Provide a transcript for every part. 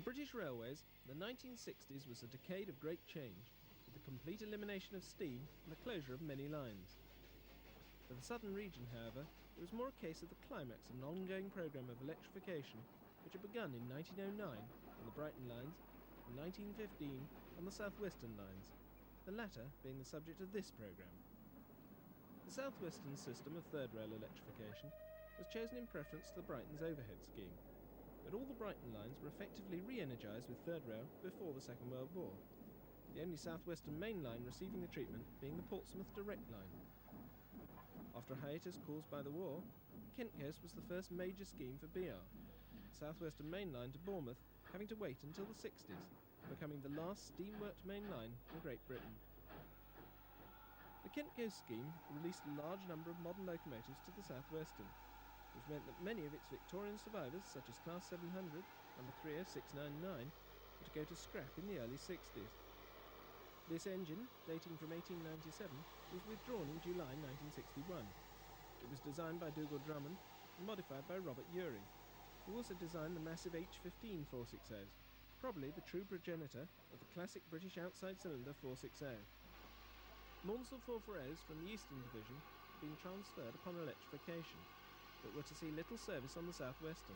British Railways, the 1960s was a decade of great change, with the complete elimination of steam and the closure of many lines. For the southern region, however, it was more a case of the climax of an ongoing programme of electrification which had begun in 1909 on the Brighton lines and 1915 on the south-western lines, the latter being the subject of this programme. The south-western system of third rail electrification was chosen in preference to the Brighton's overhead scheme, but all the Brighton lines were effectively re-energised with third rail before the Second World War, the only south-western main line receiving the treatment being the Portsmouth Direct Line. After a hiatus caused by the war, Kent Coast was the first major scheme for BR, the south-western main line to Bournemouth having to wait until the 60s, becoming the last steam-worked main line in Great Britain. The Kent Coast scheme released a large number of modern locomotives to the south-western, which meant that many of its Victorian survivors, such as Class 700 and the 30699, were to go to scrap in the early 60s. This engine, dating from 1897, was withdrawn in July 1961. It was designed by Dougal Drummond and modified by Robert Urey, who also designed the massive H15 460s, probably the true progenitor of the classic British outside cylinder 460. Maunsell 440s from the Eastern Division had been transferred upon electrification, but were to see little service on the south-western,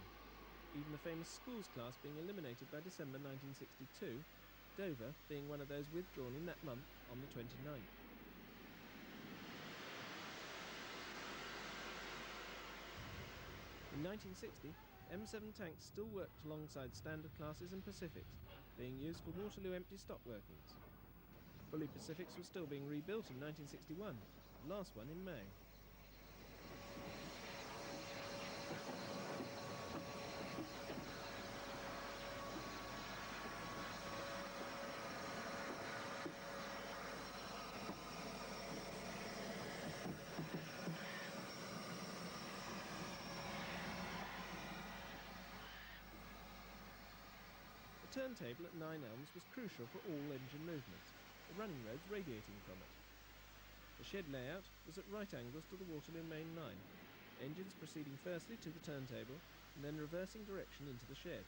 even the famous schools class being eliminated by December 1962, Dover being one of those withdrawn in that month on the 29th. In 1960, M7 tanks still worked alongside standard classes and Pacifics, being used for Waterloo empty stock workings. Fully Pacifics were still being rebuilt in 1961, the last one in May. The turntable at 9 Elms was crucial for all engine movements, the running roads radiating from it. The shed layout was at right angles to the Waterloo main line, engines proceeding firstly to the turntable and then reversing direction into the shed.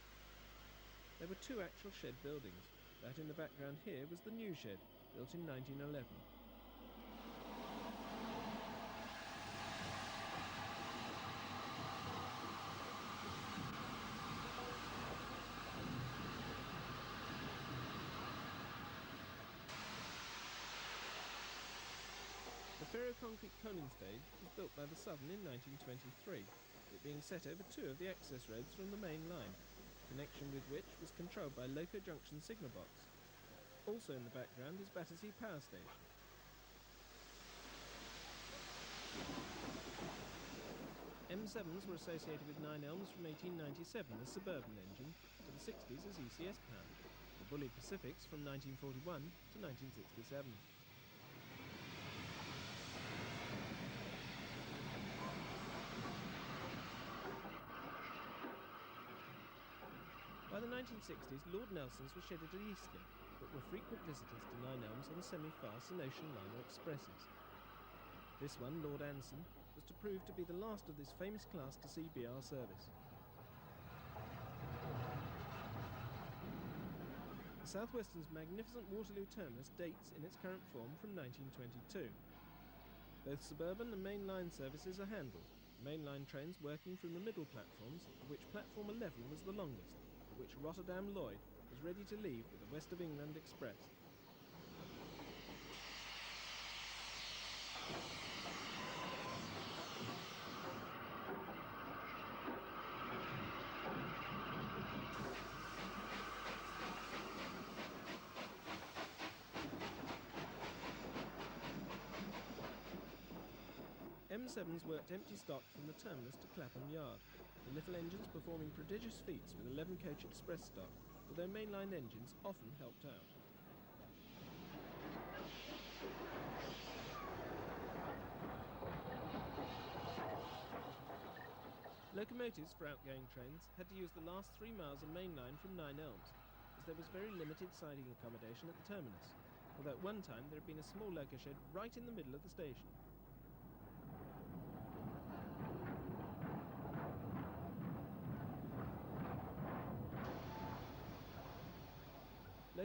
There were two actual shed buildings. That in the background here was the new shed, built in 1911. The ferro-concrete coaling stage was built by the Southern in 1923, it being set over two of the access roads from the main line, connection with which was controlled by Loco Junction signal box. Also in the background is Battersea Power Station. M7s were associated with 9 Elms from 1897 as suburban engine, to the 60s as ECS powered, the Bully Pacifics from 1941 to 1967. By the 1960s, Lord Nelsons were shedded at Eastleigh, but were frequent visitors to 9 Elms on the semi-fast and ocean liner expresses. This one, Lord Anson, was to prove to be the last of this famous class to see BR service. The South Western's magnificent Waterloo terminus dates in its current form from 1922. Both suburban and main line services are handled, mainline trains working from the middle platforms, of which platform 11 was the longest, at which Rotterdam Lloyd was ready to leave with the West of England Express. M7s worked empty stock from the terminus to Clapham Yard, the little engines performing prodigious feats with 11-coach express stock, although mainline engines often helped out. Locomotives for outgoing trains had to use the last 3 miles of main line from 9 Elms, as there was very limited siding accommodation at the terminus, although at one time there had been a small loco shed right in the middle of the station.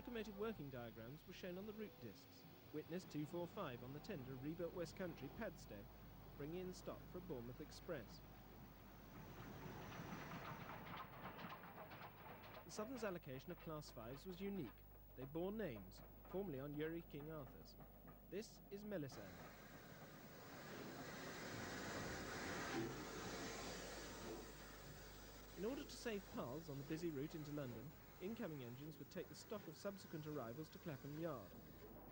Locomotive working diagrams were shown on the route discs. Witness 245 on the tender rebuilt West Country padstay, bringing in stock for Bournemouth Express. The Southern's allocation of Class 5s was unique. They bore names, formerly on Uri King Arthur's. This is Melisande. In order to save paths on the busy route into London, incoming engines would take the stock of subsequent arrivals to Clapham Yard.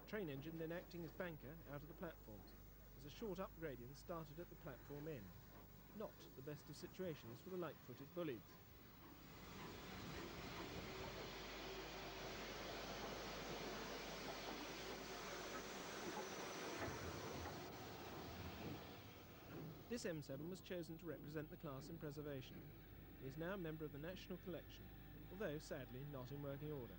The train engine then acting as banker out of the platforms, as a short up gradient started at the platform end. Not the best of situations for the light-footed bullies. This M7 was chosen to represent the class in preservation. It is now a member of the National Collection, although sadly not in working order.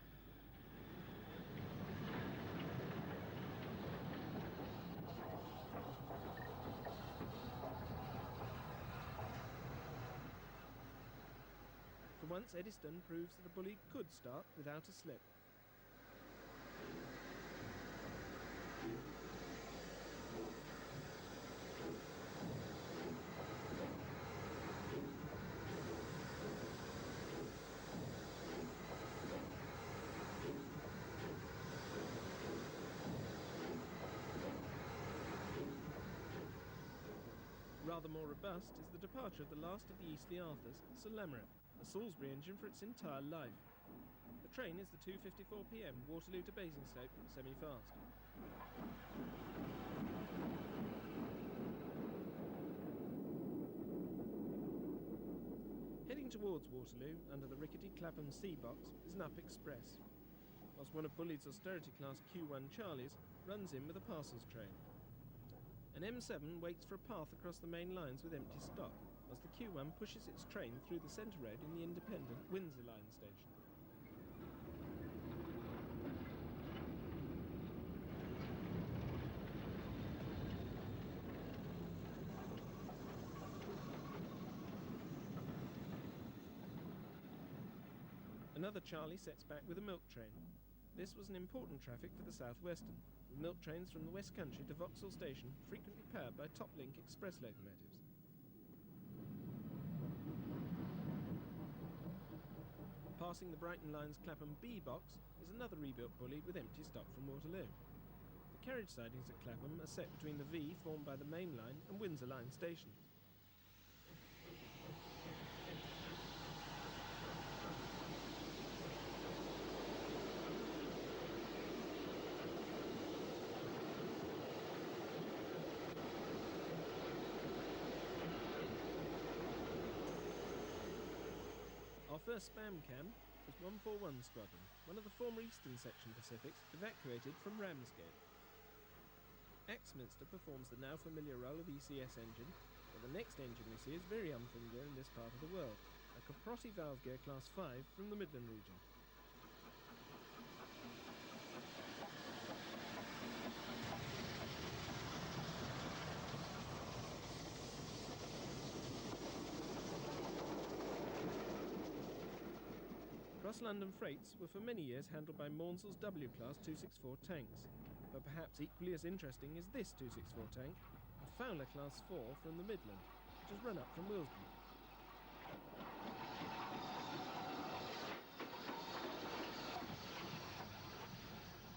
For once, Eddystone proves that a bully could start without a slip. Rather more robust is the departure of the last of the Eastleigh Arthurs, Sir Lamoureux, a Salisbury engine for its entire life. The train is the 2:54 p.m. Waterloo to Basingstoke semi-fast. Heading towards Waterloo, under the rickety Clapham C box, is an Up Express, whilst one of Bulleid's austerity class Q1 Charlies runs in with a parcels train. An M7 waits for a path across the main lines with empty stock, as the Q1 pushes its train through the centre road in the independent Windsor Line station. Another Charlie sets back with a milk train. This was an important traffic for the South Western, with milk trains from the West Country to Vauxhall Station frequently powered by Top-Link express locomotives. Passing the Brighton Line's Clapham B box is another rebuilt bully with empty stock from Waterloo. The carriage sidings at Clapham are set between the V formed by the main line and Windsor Line stations. Our first spam cam was 141 Squadron, one of the former Eastern Section Pacifics evacuated from Ramsgate. Axminster performs the now familiar role of ECS engine, but the next engine we see is very unfamiliar in this part of the world, a Caprotti valve gear Class 5 from the Midland region. Cross-London freights were for many years handled by Maunsell's W-Class 264 tanks, but perhaps equally as interesting is this 264 tank, a Fowler Class 4 from the Midland, which has run up from Willesden.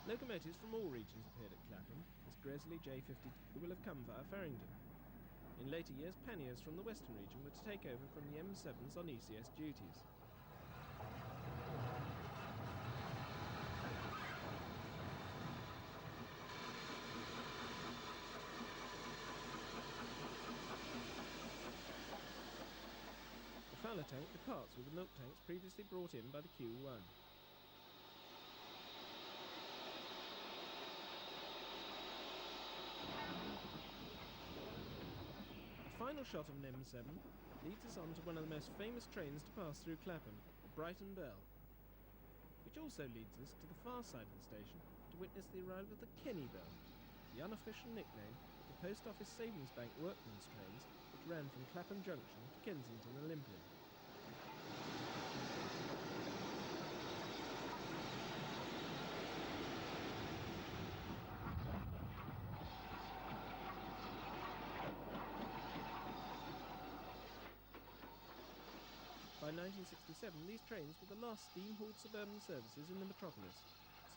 Locomotives from all regions appeared at Clapham, as Gresley J52 will have come via Farringdon. In later years, panniers from the Western region were to take over from the M7s on ECS duties. The Fowler tank departs with the milk tanks previously brought in by the Q1. A final shot of an M7 leads us on to one of the most famous trains to pass through Clapham, the Brighton Bell, which also leads us to the far side of the station to witness the arrival of the Kenny Bell, the unofficial nickname of the Post Office Savings Bank workmen's trains which ran from Clapham Junction to Kensington Olympia. By 1967, these trains were the last steam-hauled suburban services in the metropolis,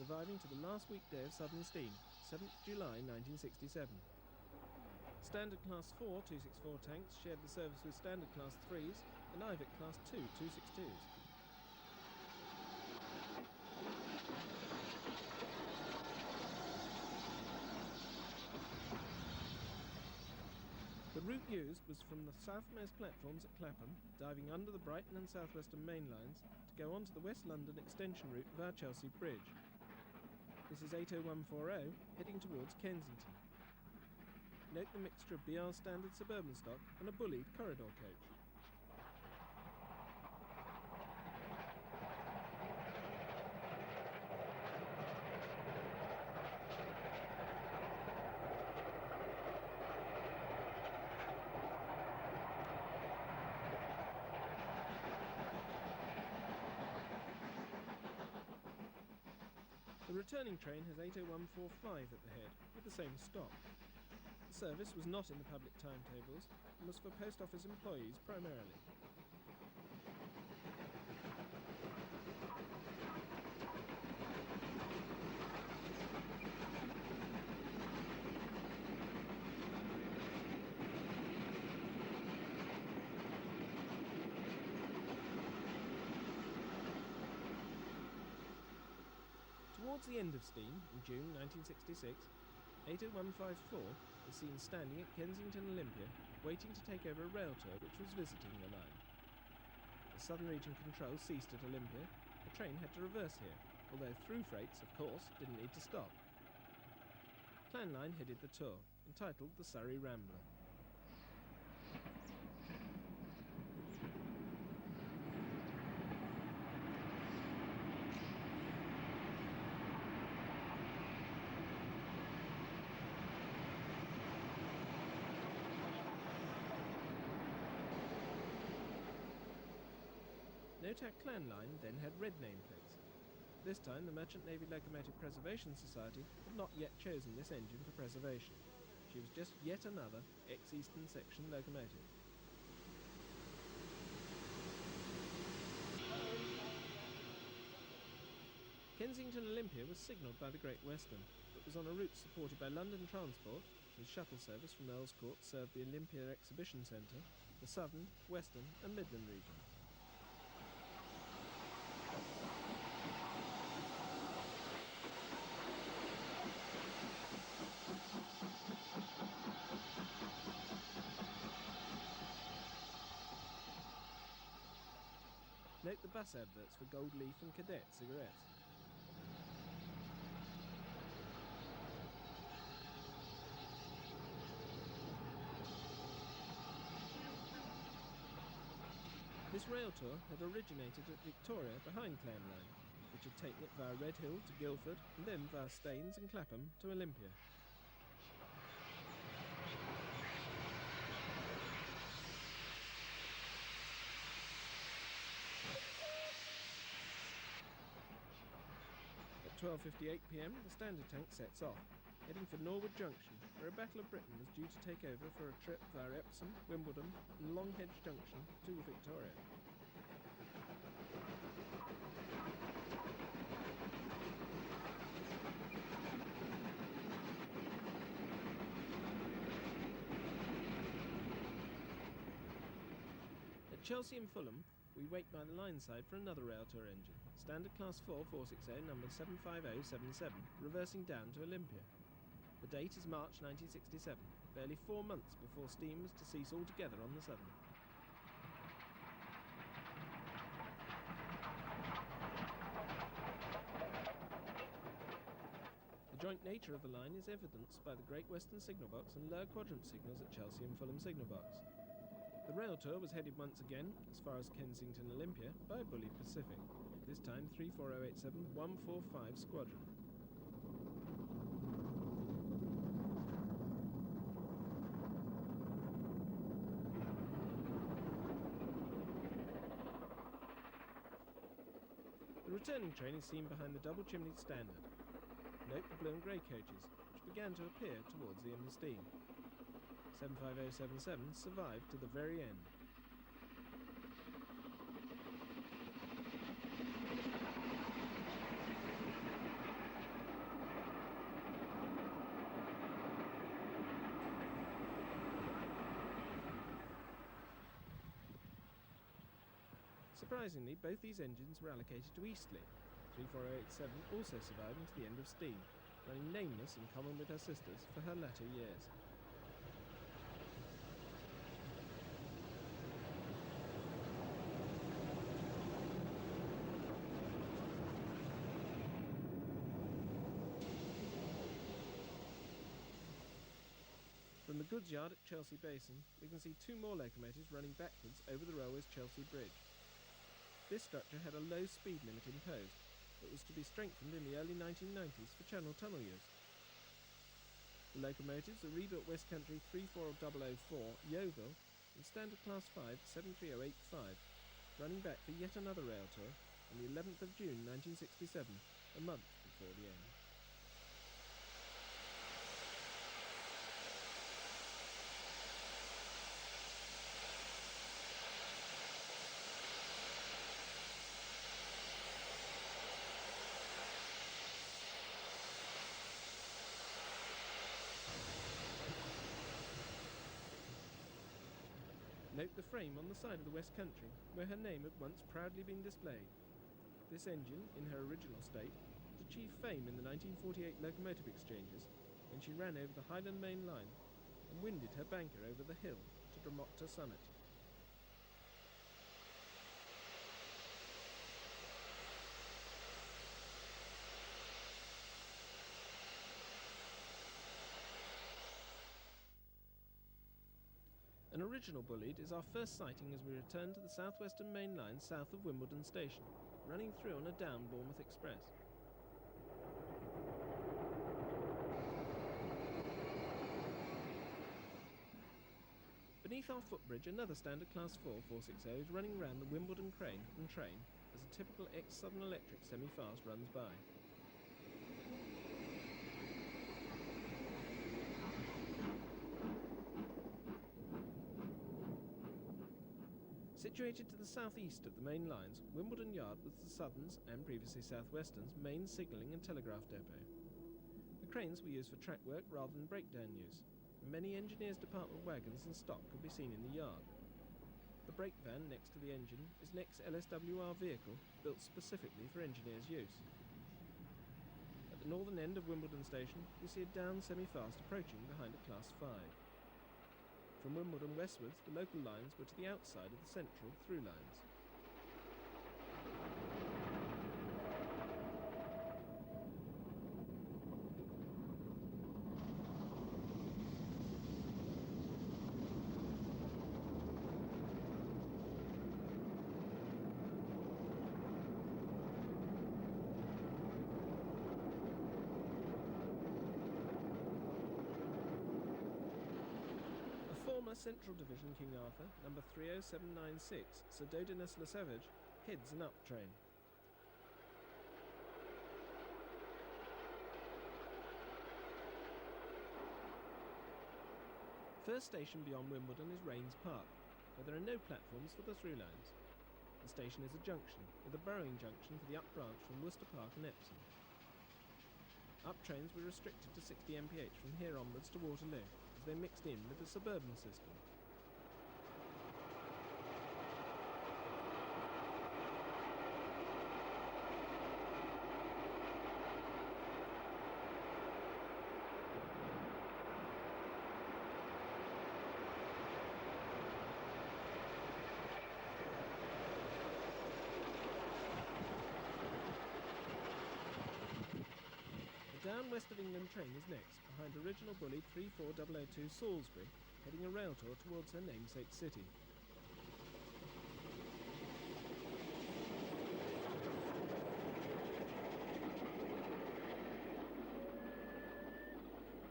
surviving to the last weekday of Southern Steam, 7th July 1967. Standard Class 4 264 tanks shared the service with Standard Class 3s and IVIC Class 2 262s. The route used was from the southmost platforms at Clapham, diving under the Brighton and South Western main lines to go on to the West London extension route via Chelsea Bridge. This is 80140, heading towards Kensington. Note the mixture of BR standard suburban stock and a bullied corridor coach. The returning train has 80145 at the head, with the same stop. The service was not in the public timetables and was for post office employees primarily. Towards the end of steam, in June 1966, 80154 was seen standing at Kensington Olympia, waiting to take over a rail tour which was visiting the line. As Southern Region Control ceased at Olympia, the train had to reverse here, although through freights, of course, didn't need to stop. Clan Line headed the tour, entitled the Surrey Rambler. Note our Clan Line then had red nameplates. This time the Merchant Navy Locomotive Preservation Society had not yet chosen this engine for preservation. She was just yet another ex-Eastern Section locomotive. Kensington Olympia was signalled by the Great Western, but was on a route supported by London Transport, whose shuttle service from Earls Court served the Olympia Exhibition Centre, the Southern, Western and Midland regions. Note the bus adverts for Gold Leaf and Cadet cigarettes. This rail tour had originated at Victoria behind Clan Line, which had taken it via Redhill to Guildford and then via Staines and Clapham to Olympia. At 12:58 p.m, the standard tank sets off, heading for Norwood Junction, where a Battle of Britain was due to take over for a trip via Epsom, Wimbledon and Longhedge Junction to Victoria. At Chelsea and Fulham, we wait by the line side for another rail tour engine, Standard Class 4 460 number 75077, reversing down to Olympia. The date is March 1967, barely 4 months before steam was to cease altogether on the Southern. The joint nature of the line is evidenced by the Great Western signal box and lower quadrant signals at Chelsea and Fulham signal box. The rail tour was headed once again, as far as Kensington Olympia, by Bully Pacific, this time 34087 145 Squadron. The returning train is seen behind the double-chimneyed Standard. Note the blue and grey coaches, which began to appear towards the end of steam. 75077 survived to the very end. Surprisingly, both these engines were allocated to Eastleigh. 34087 also surviving to the end of steam, running nameless in common with her sisters for her latter years. From the goods yard at Chelsea Basin, we can see two more locomotives running backwards over the railway's Chelsea Bridge. This structure had a low speed limit imposed, but was to be strengthened in the early 1990s for Channel Tunnel use. The locomotives are rebuilt West Country 34004 Yeovil and Standard Class 5 73085, running back for yet another rail tour on the 11th of June 1967, a month before the end. Note the frame on the side of the West Country, where her name had once proudly been displayed. This engine, in her original state, had achieved fame in the 1948 locomotive exchanges when she ran over the Highland Main Line and winded her banker over the hill to Dromocta Summit. An original bolide is our first sighting as we return to the southwestern main line south of Wimbledon Station, running through on a down Bournemouth Express. Beneath our footbridge, another Standard Class 4 460 is running round the Wimbledon crane and train as a typical ex-Southern Electric semi-fast runs by. Situated to the southeast of the main lines, Wimbledon Yard was the Southern's, and previously South Western's, main signalling and telegraph depot. The cranes were used for track work rather than breakdown use, and many engineers' department wagons and stock could be seen in the yard. The brake van next to the engine is an ex-LSWR vehicle built specifically for engineers' use. At the northern end of Wimbledon Station, we see a down semi-fast approaching behind a Class 5. From Wimbledon westwards, the local lines were to the outside of the central through lines. Former Central Division King Arthur, number 30796, Sir Dodinus Le Savage, heads an up train. First station beyond Wimbledon is Rains Park, where there are no platforms for the through lines. The station is a junction, with a Burrowing junction for the up branch from Worcester Park and Epsom. Up trains were restricted to 60 mph from here onwards to Waterloo, as they mixed in with the suburban system. The down West of England train is next, behind original bully 34002 Salisbury, heading a rail tour towards her namesake city.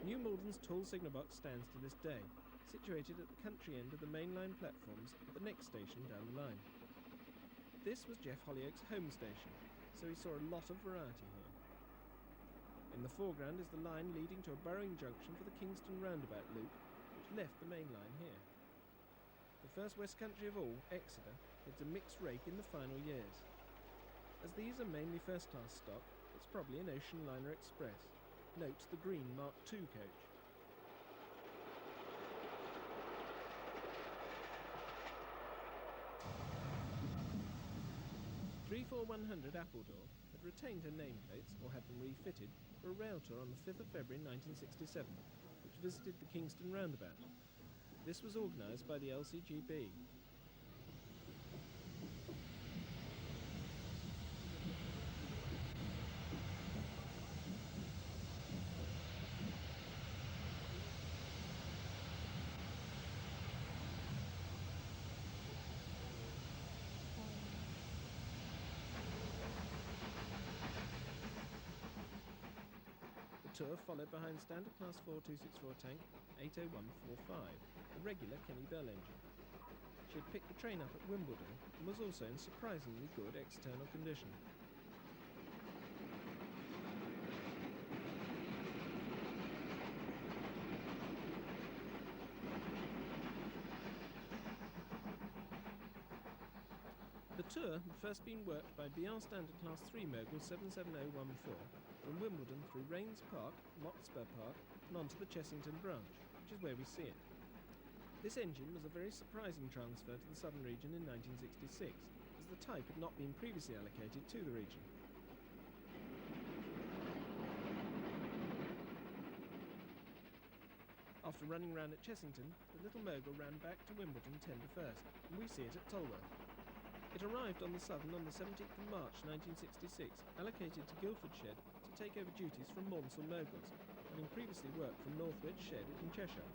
New Malden's tall signal box stands to this day, situated at the country end of the mainline platforms at the next station down the line. This was Geoff Holyoake's home station, so he saw a lot of variety here. In the foreground is the line leading to a Burrowing junction for the Kingston roundabout loop, which left the main line here. The first West Country of all, Exeter, heads a mixed rake in the final years. As these are mainly first-class stock, it's probably an Ocean Liner Express. Note the green Mark II coach. 34100 Appledore had retained her nameplates, or had them refitted, for a rail tour on the 5th of February 1967, which visited the Kingston roundabout. This was organised by the LCGB. Tour followed behind Standard Class 4264 tank 80145, a regular Kenny Bell engine. She had picked the train up at Wimbledon and was also in surprisingly good external condition. The tour had first been worked by BR Standard Class 3 Mogul 77014 from Wimbledon through Rains Park, Motspur Park and onto the Chessington branch, which is where we see it. This engine was a very surprising transfer to the southern region in 1966, as the type had not been previously allocated to the region. After running round at Chessington, the little Mogul ran back to Wimbledon tender first, and we see it at Tolworth. It arrived on the Southern on the 17th of March 1966, allocated to Guildford Shed to take over duties from Maunsell Moguls, having previously worked from Northwich Shed in Cheshire.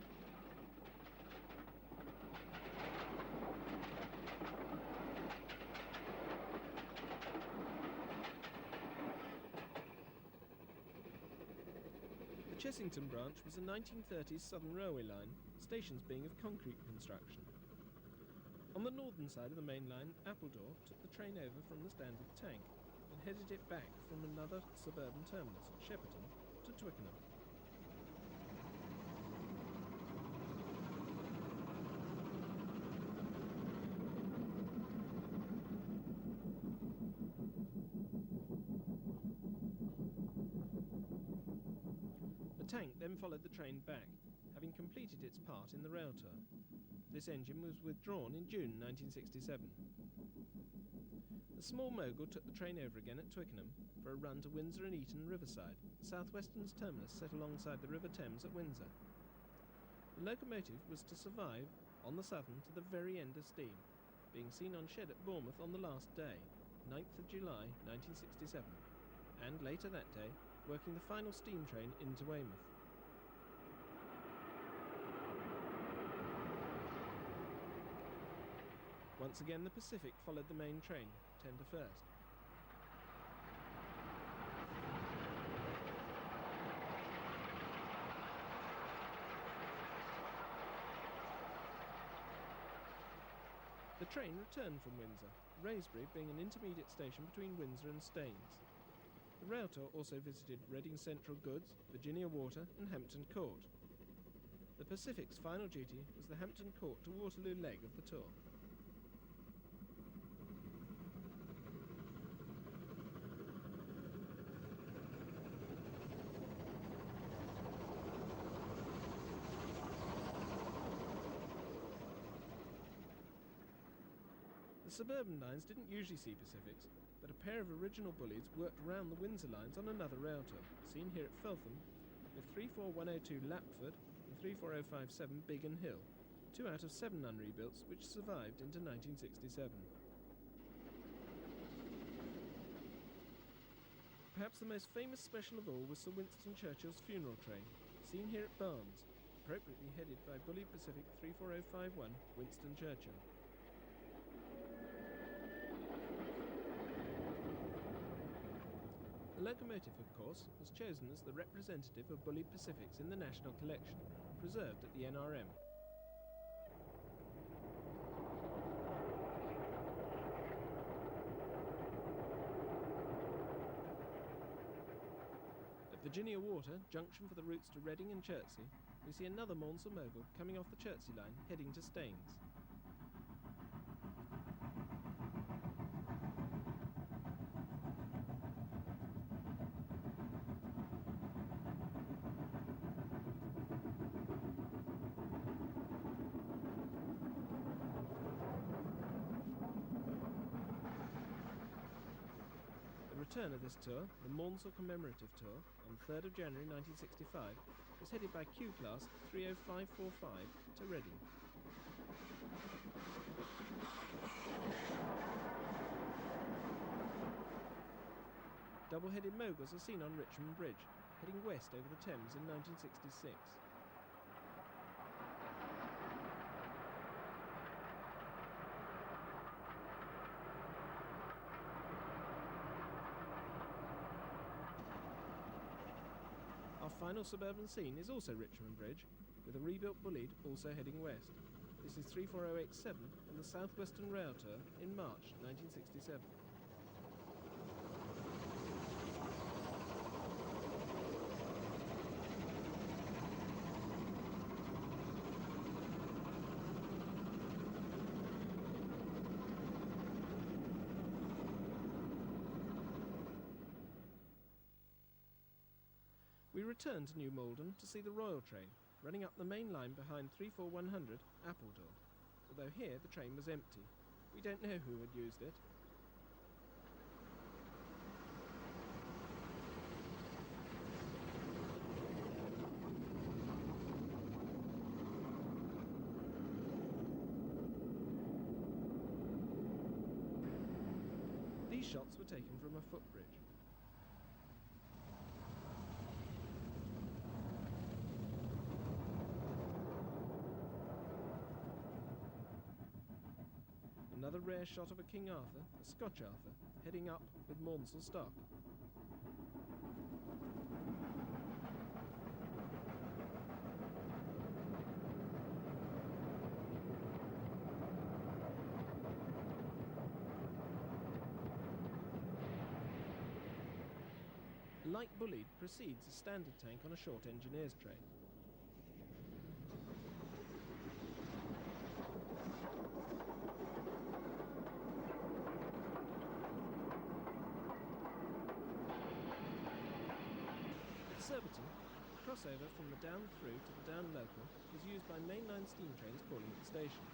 The Chessington branch was a 1930s Southern Railway line, stations being of concrete construction. On the northern side of the main line, Appledore took the train over from the standard tank and headed it back from another suburban terminus at Shepperton to Twickenham. The tank then followed the train back, having completed its part in the rail tour. This engine was withdrawn in June 1967. The small Mogul took the train over again at Twickenham for a run to Windsor and Eton Riverside, South Western's terminus set alongside the River Thames at Windsor. The locomotive was to survive on the Southern to the very end of steam, being seen on shed at Bournemouth on the last day, 9th of July 1967, and later that day working the final steam train into Weymouth. Once again the Pacific followed the main train, tender first. The train returned from Windsor, Wraysbury being an intermediate station between Windsor and Staines. The rail tour also visited Reading Central Goods, Virginia Water and Hampton Court. The Pacific's final duty was the Hampton Court to Waterloo leg of the tour. The suburban lines didn't usually see Pacifics, but a pair of original bullies worked round the Windsor lines on another rail tour, seen here at Feltham, with 34102 Lapford and 34057 Biggin Hill, 2 out of 7 non-rebuilts which survived into 1967. Perhaps the most famous special of all was Sir Winston Churchill's funeral train, seen here at Barnes, appropriately headed by Bully Pacific 34051 Winston Churchill. The locomotive, of course, was chosen as the representative of Bully Pacifics in the National Collection, preserved at the NRM. At Virginia Water, junction for the routes to Reading and Chertsey, we see another Maunsell Mogul coming off the Chertsey line, heading to Staines. return of this tour, the Maunsell Commemorative Tour, on 3rd of January 1965, was headed by Q Class 30545 to Reading. Double-headed moguls are seen on Richmond Bridge, heading west over the Thames in 1966. Our final suburban scene is also Richmond Bridge, with a rebuilt Bulleid also heading west. This is 34087 on the South Western Rail Tour in March 1967. We returned to New Malden to see the Royal train, running up the main line behind 34100 Appledore. Although here the train was empty. We don't know who had used it. These shots were taken from a footbridge. Another rare shot of a King Arthur, a Scotch Arthur, heading up with Maunsell stock. A light Bulleid precedes a standard tank on a short engineer's train. Surbiton, the crossover from the down through to the down local is used by mainline steam trains calling at the station.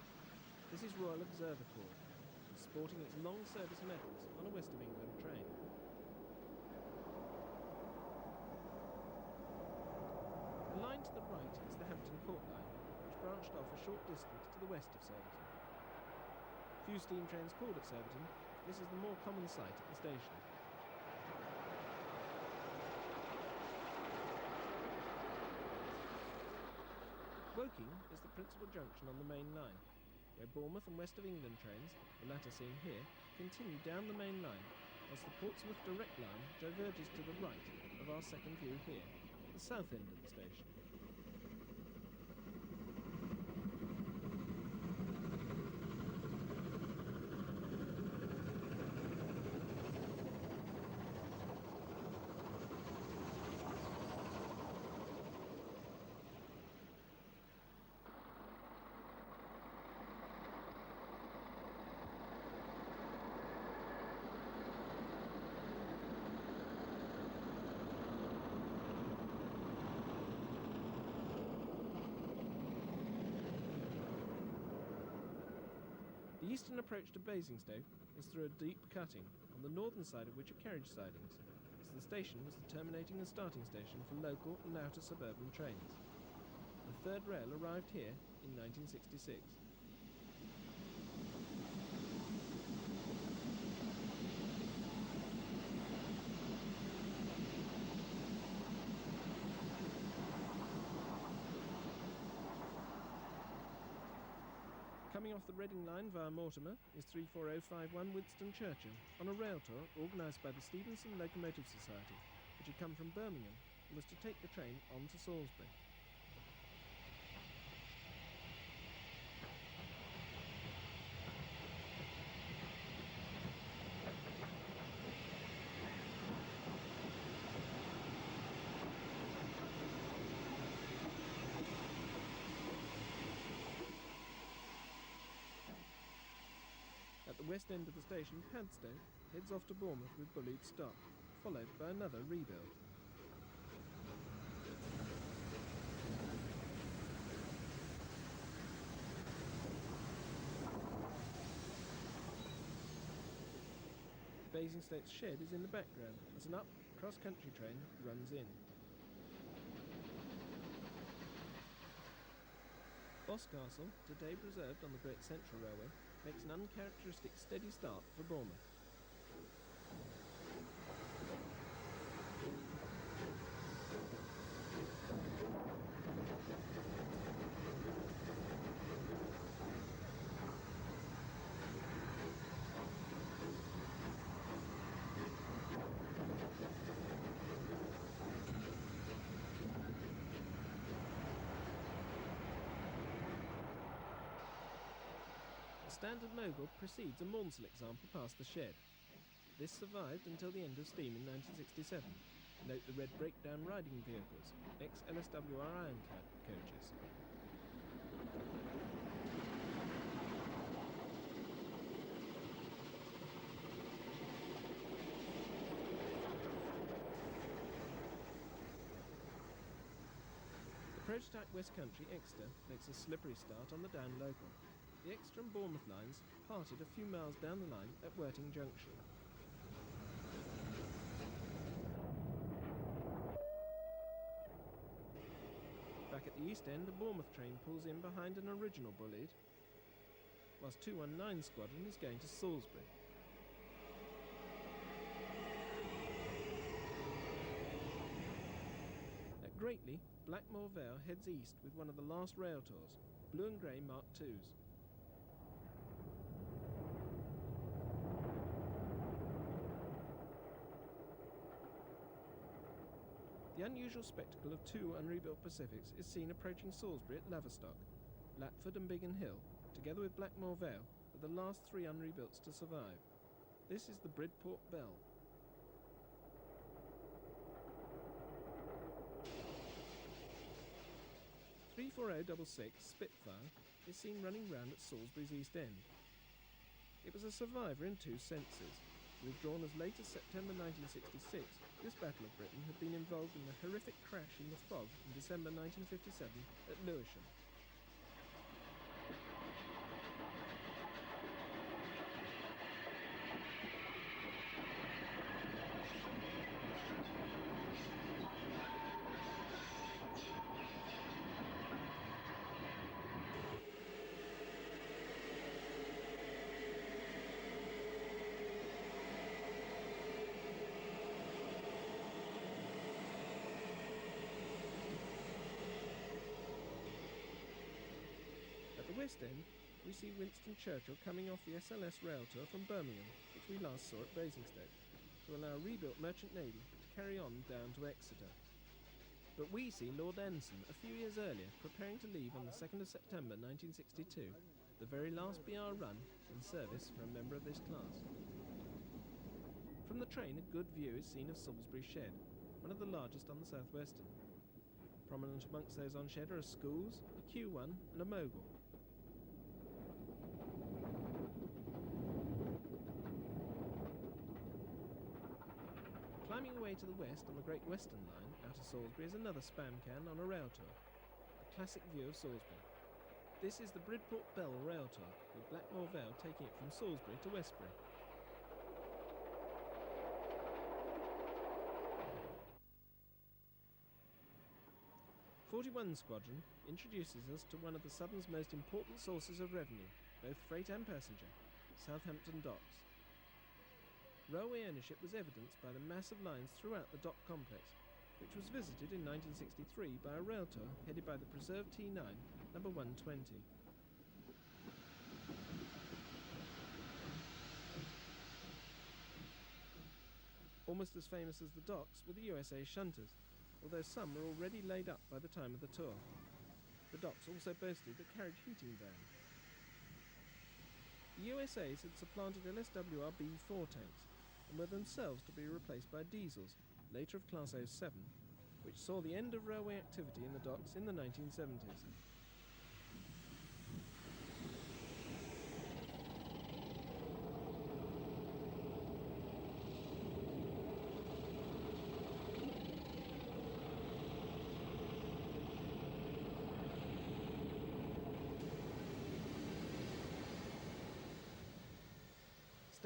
This is Royal Observer Corps, sporting its long service medals on a West of England train. The line to the right is the Hampton Court line, which branched off a short distance to the west of Surbiton. Few steam trains called at Surbiton, this is the more common sight at the station. Woking is the principal junction on the main line, where Bournemouth and West of England trains, the latter seen here, continue down the main line, whilst the Portsmouth direct line diverges to the right of our second view here, the south end of the station. The eastern approach to Basingstoke is through a deep cutting, on the northern side of which are carriage sidings, as the station was the terminating and starting station for local and outer suburban trains. The third rail arrived here in 1966. Coming off the Reading line via Mortimer is 34051 Winston Churchill on a rail tour organised by the Stevenson Locomotive Society, which had come from Birmingham and was to take the train on to Salisbury. At the west end of the station, Padstow heads off to Bournemouth with Bulleid stock, followed by another rebuild. Basingstoke's shed is in the background as an up cross-country train runs in. Boscastle, today preserved on the Great Central Railway, makes an uncharacteristic steady start for Bournemouth. A standard mogul precedes a Maunsell example past the shed. This survived until the end of steam in 1967. Note the red breakdown riding vehicles, ex-LSWR ironclad coaches. The prototype West Country Exeter makes a slippery start on the down local. The Exeter and Bournemouth lines parted a few miles down the line at Worthing Junction. Back at the east end, a Bournemouth train pulls in behind an original bullied, whilst 219 Squadron is going to Salisbury. At Greatley, Blackmore Vale heads east with one of the last rail tours, blue and grey Mark IIs. The unusual spectacle of two unrebuilt Pacifics is seen approaching Salisbury at Laverstock. Lapford and Biggin Hill, together with Blackmore Vale, are the last three unrebuilts to survive. This is the Bridport Bell. "34066 Spitfire is seen running round at Salisbury's East End. It was a survivor in two senses. Withdrawn as late as September 1966, this Battle of Britain had been involved in the horrific crash in the fog in December 1957 at Lewisham. West End, we see Winston Churchill coming off the SLS rail tour from Birmingham, which we last saw at Basingstoke, to allow a rebuilt merchant navy to carry on down to Exeter. But we see Lord Anson a few years earlier preparing to leave on the 2nd of September 1962, the very last BR run in service for a member of this class. From the train, a good view is seen of Salisbury Shed, one of the largest on the South Western. Prominent amongst those on shed are a Schools, a Q1 and a Mogul. Climbing away to the west on the Great Western Line out of Salisbury is another spam can on a rail tour, a classic view of Salisbury. This is the Bridport Bell rail tour, with Blackmore Vale taking it from Salisbury to Westbury. "41 Squadron introduces us to one of the Southern's most important sources of revenue, both freight and passenger, Southampton Docks. Railway ownership was evidenced by the massive lines throughout the dock complex, which was visited in 1963 by a rail tour headed by the preserved T9, number 120. Almost as famous as the docks were the USA shunters, although some were already laid up by the time of the tour. The docks also boasted a carriage heating vans. The USAs had supplanted LSWR B4 tanks, and were themselves to be replaced by diesels, later of Class 07, which saw the end of railway activity in the docks in the 1970s.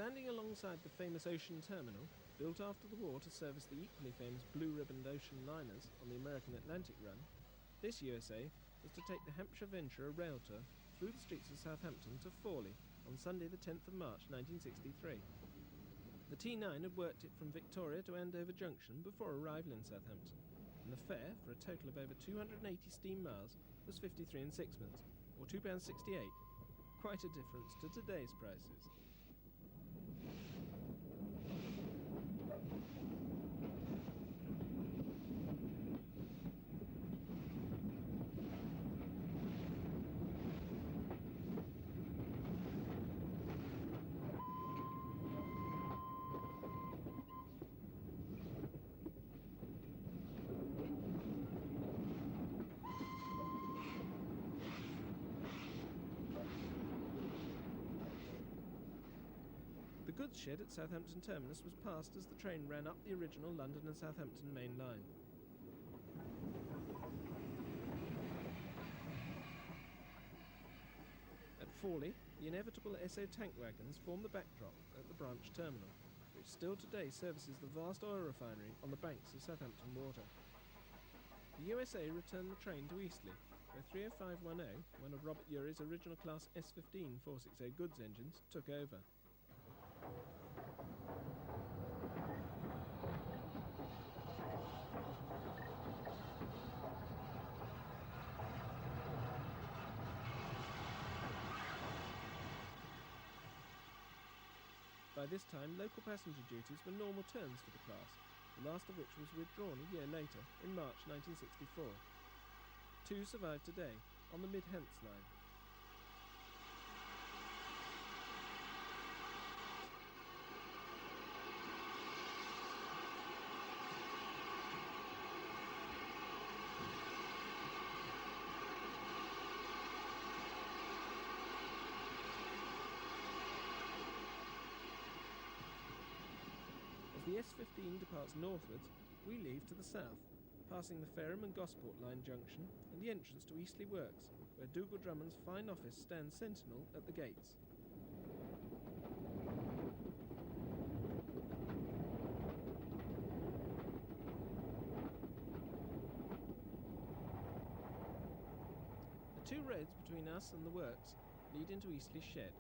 Standing alongside the famous ocean terminal, built after the war to service the equally famous blue-ribboned ocean liners on the American Atlantic run, this USA was to take the Hampshire Venturer rail tour through the streets of Southampton to Fawley on Sunday the 10th of March 1963. The T9 had worked it from Victoria to Andover Junction before arrival in Southampton, and the fare, for a total of over 280 steam miles, was 53 and sixpence, or £2.68, quite a difference to today's prices. The goods shed at Southampton Terminus was passed as the train ran up the original London and Southampton main line. At Fawley, the inevitable Esso tank wagons form the backdrop at the branch terminal, which still today services the vast oil refinery on the banks of Southampton Water. The USA returned the train to Eastleigh, where 30510, one of Robert Urey's original class S15 460 goods engines, took over. By this time, local passenger duties were normal terms for the class, the last of which was withdrawn a year later, in March 1964. Two survive today, on the Mid-Hants line. As the S15 departs northwards, we leave to the south, passing the Fareham and Gosport line junction and the entrance to Eastleigh Works, where Dougal Drummond's fine office stands sentinel at the gates. The two roads between us and the works lead into Eastleigh Shed,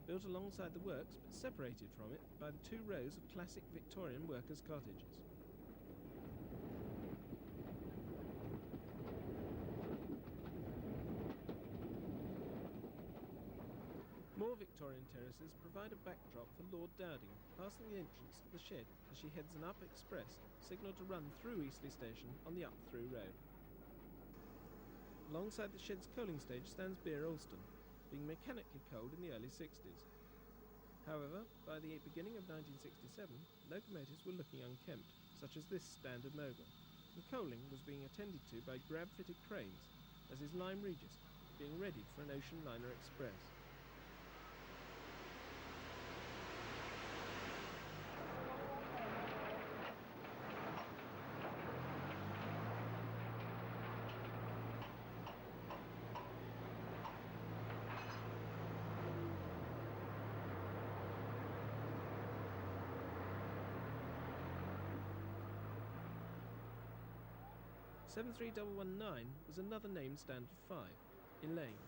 built alongside the works but separated from it by the two rows of classic Victorian workers' cottages. More Victorian terraces provide a backdrop for Lord Dowding, passing the entrance to the shed as she heads an up express signalled to run through Eastleigh Station on the up-through road. Alongside the shed's coaling stage stands Beer Alston, being mechanically coaled in the early 60s. However, by the beginning of 1967, locomotives were looking unkempt, such as this standard mogul, and coaling was being attended to by grab-fitted cranes, as is Lyme Regis, being readied for an ocean liner express. '. 73119 was another named Standard 5, Elaine.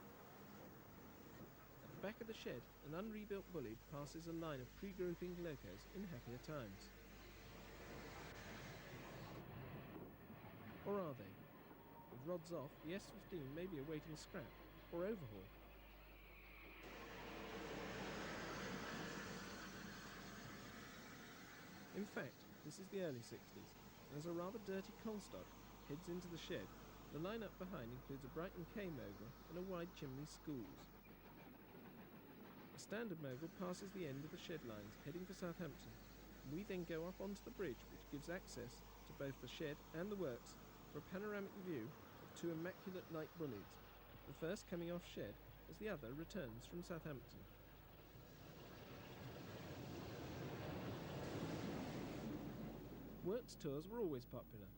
At the back of the shed, an unrebuilt bully passes a line of pre-grouping locos in happier times. Or are they? With rods off, the S15 may be awaiting scrap or overhaul. In fact, this is the early 60s, and as a rather dirty coal stock heads into the shed, the line-up behind includes a Brighton K mogul and a wide chimney schools. A standard mogul passes the end of the shed lines, heading for Southampton, and we then go up onto the bridge which gives access to both the shed and the works for a panoramic view of two immaculate light bullies, the first coming off shed as the other returns from Southampton. Works tours were always popular.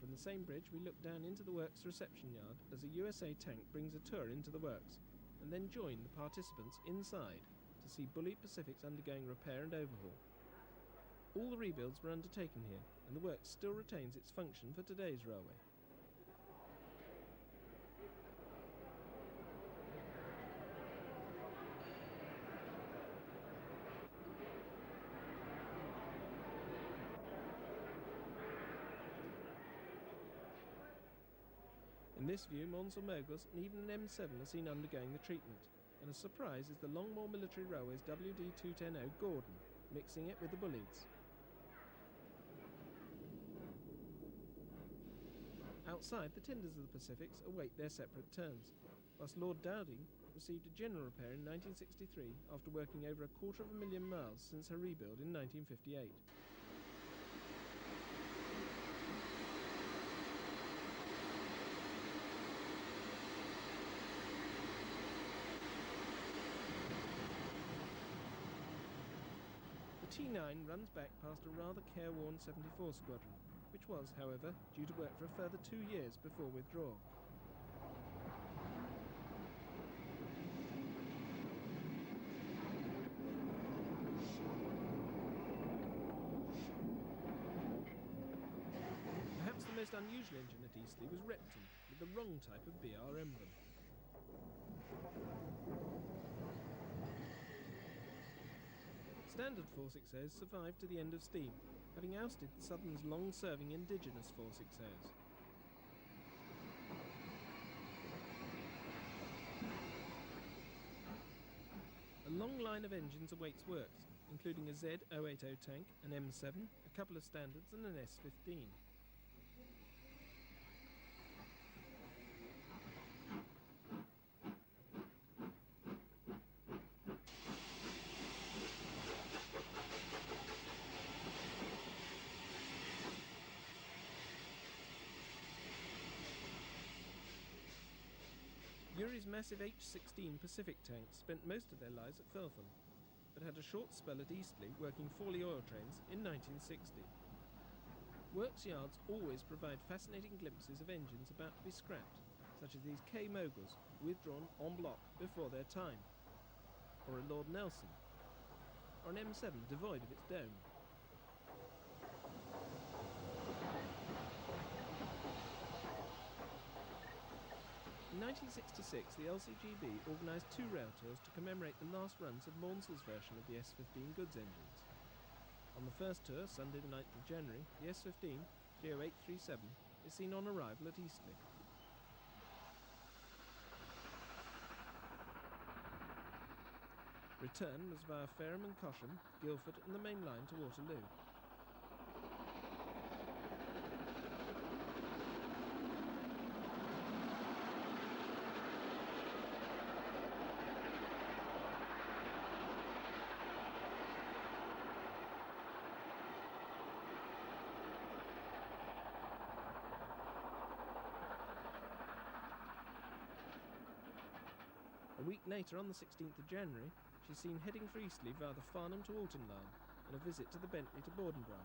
From the same bridge we look down into the works reception yard as a USA tank brings a tour into the works, and then join the participants inside to see bully Pacifics undergoing repair and overhaul. All the rebuilds were undertaken here, and the work still retains its function for today's railway. In this view, Mons or Mogul's and even an M7 are seen undergoing the treatment, and a surprise is the Longmoor Military Railway's WD-210O Gordon, mixing it with the Bullies. Outside, the tenders of the Pacifics await their separate turns, whilst Lord Dowding received a general repair in 1963 after working over 250,000 miles since her rebuild in 1958. The T9 runs back past a rather careworn 74 squadron, which was, however, due to work for a further 2 years before withdrawal. Perhaps the most unusual engine at Eastleigh was Repton, with the wrong type of BR emblem. Standard 460s survived to the end of steam, having ousted the Southern's long-serving indigenous 460s. A long line of engines awaits works, including a Z080 tank, an M7, a couple of standards and an S15. Uri's massive H-16 Pacific tanks spent most of their lives at Feltham, but had a short spell at Eastleigh working Forley oil trains in 1960. Works yards always provide fascinating glimpses of engines about to be scrapped, such as these K-Moguls withdrawn en bloc before their time, or a Lord Nelson, or an M7 devoid of its dome. In 1966, the LCGB organised 2 rail tours to commemorate the last runs of Maunsel's version of the S15 goods engines. On the first tour, Sunday the 9th of January, the S15 30837 is seen on arrival at Eastleigh. Return was via Fareham and Cosham, Guildford and the main line to Waterloo. A week later, on the 16th of January, she's seen heading for Eastleigh via the Farnham to Alton line and a visit to the Bentley to Borden branch.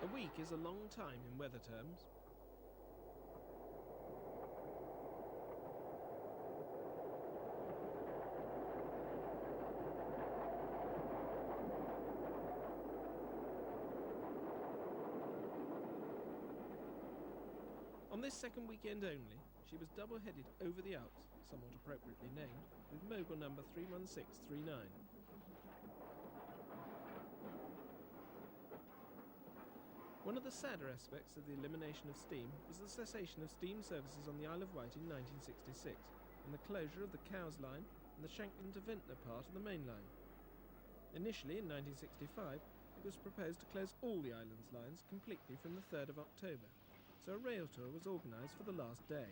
A week is a long time in weather terms. On this second weekend only, she was double-headed over the Alps, somewhat appropriately named, with Mogul number 31639. One of the sadder aspects of the elimination of steam was the cessation of steam services on the Isle of Wight in 1966, and the closure of the Cowes line and the Shanklin to Vintner part of the main line. Initially, in 1965, it was proposed to close all the island's lines completely from the 3rd of October, so a rail tour was organised for the last day.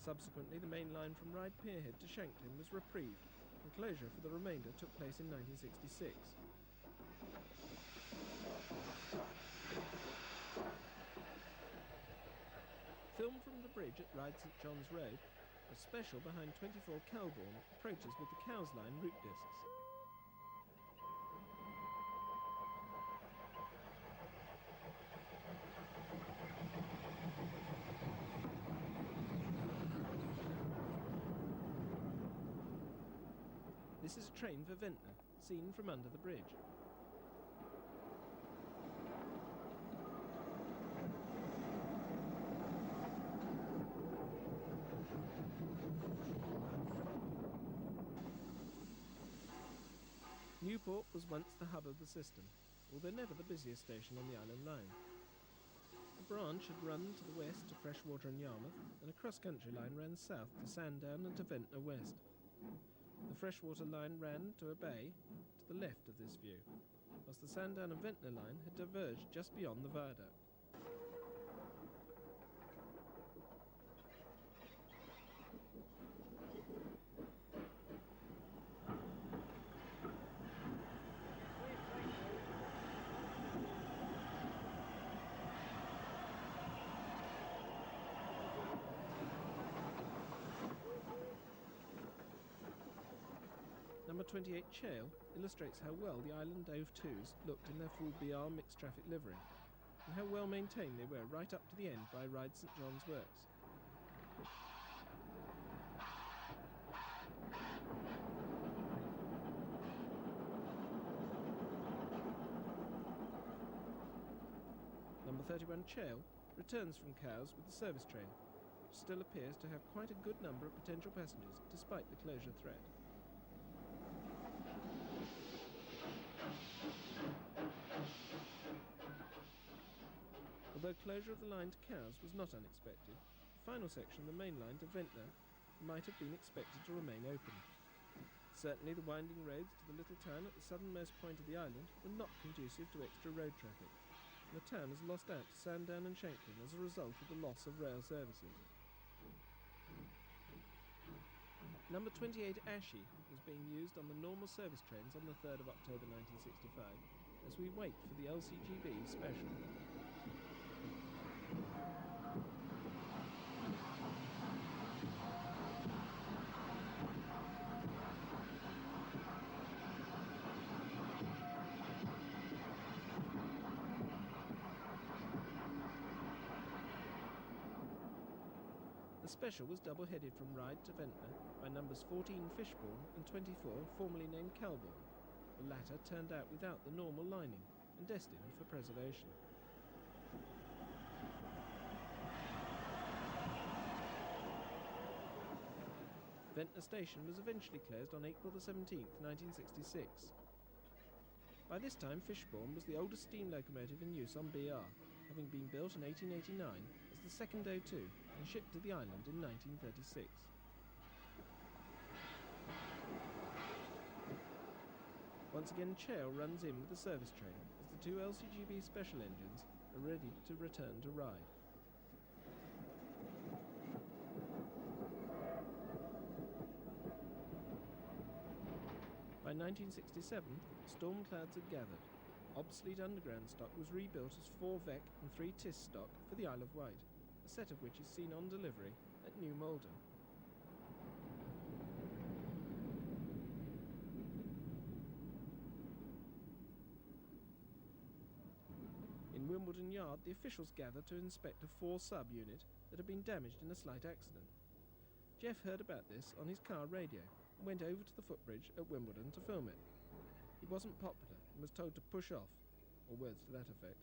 Subsequently, the main line from Ryde Pierhead to Shanklin was reprieved, and closure for the remainder took place in 1966. Filmed from the bridge at Ryde St John's Road, a special behind 24 Kelbourne approaches with the Cowes line route discs. This is a train for Ventnor, seen from under the bridge. Newport was once the hub of the system, although never the busiest station on the Island Line. A branch had run to the west to Freshwater and Yarmouth, and a cross-country line ran south to Sandown and to Ventnor West. The Freshwater line ran to a bay to the left of this view, whilst the Sandown and Ventnor line had diverged just beyond the viaduct. Number 28 Chale illustrates how well the Island OV2s looked in their full BR mixed traffic livery, and how well maintained they were right up to the end by Ryde St John's Works. Number 31 Chale returns from Cowes with the service train, which still appears to have quite a good number of potential passengers despite the closure threat. Although closure of the line to Cowes was not unexpected, the final section of the main line to Ventnor might have been expected to remain open. Certainly the winding roads to the little town at the southernmost point of the island were not conducive to extra road traffic, and the town has lost out to Sandown and Shanklin as a result of the loss of rail services. Number 28 Ashy was being used on the normal service trains on the 3rd of October 1965 as we wait for the LCGB special. The special was double-headed from Ryde to Ventnor by numbers 14 Fishbourne and 24 formerly named Calbourne. The latter turned out without the normal lining and destined for preservation. Ventnor Station was eventually closed on April the 17th, 1966. By this time Fishbourne was the oldest steam locomotive in use on BR, having been built in 1889 as the second O2 and shipped to the island in 1936. Once again Chale runs in with the service train as the two LCGB special engines are ready to return to Ryde. By 1967, storm clouds had gathered. Obsolete underground stock was rebuilt as 4 VEC and 3 TIS stock for the Isle of Wight, a set of which is seen on delivery at New Malden. In Wimbledon Yard, the officials gathered to inspect a 4 sub unit that had been damaged in a slight accident. Geoff heard about this on his car radio and went over to the footbridge at Wimbledon to film it. He wasn't popular and was told to push off, or words to that effect.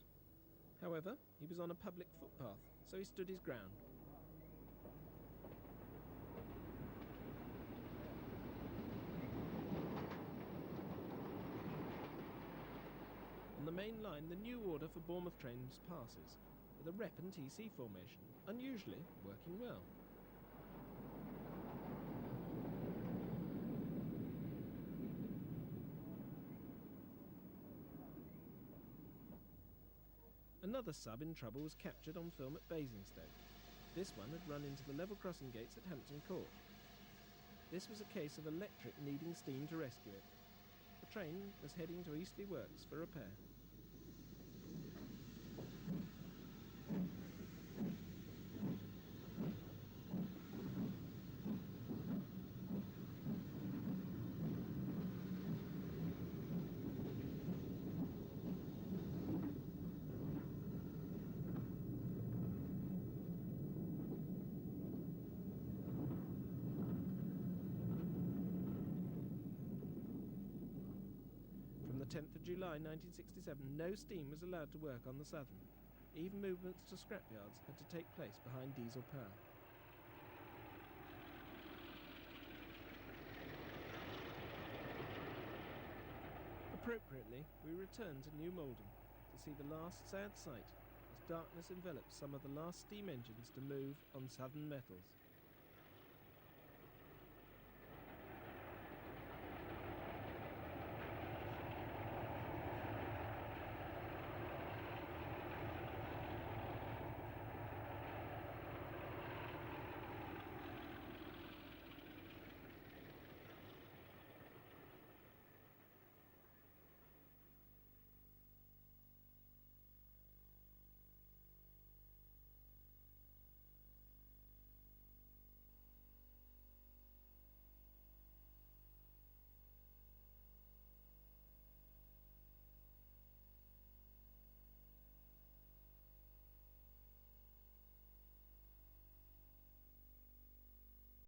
However, he was on a public footpath, so he stood his ground. On the main line, the new order for Bournemouth trains passes, with a rep and TC formation, unusually working well. Another sub in trouble was captured on film at Basingstoke. This one had run into the level crossing gates at Hampton Court. This was a case of electric needing steam to rescue it. The train was heading to Eastleigh Works for repair. the 10th of July 1967, no steam was allowed to work on the Southern. Even movements to scrapyards had to take place behind diesel power. Appropriately, we return to New Malden to see the last sad sight as darkness envelops some of the last steam engines to move on Southern metals.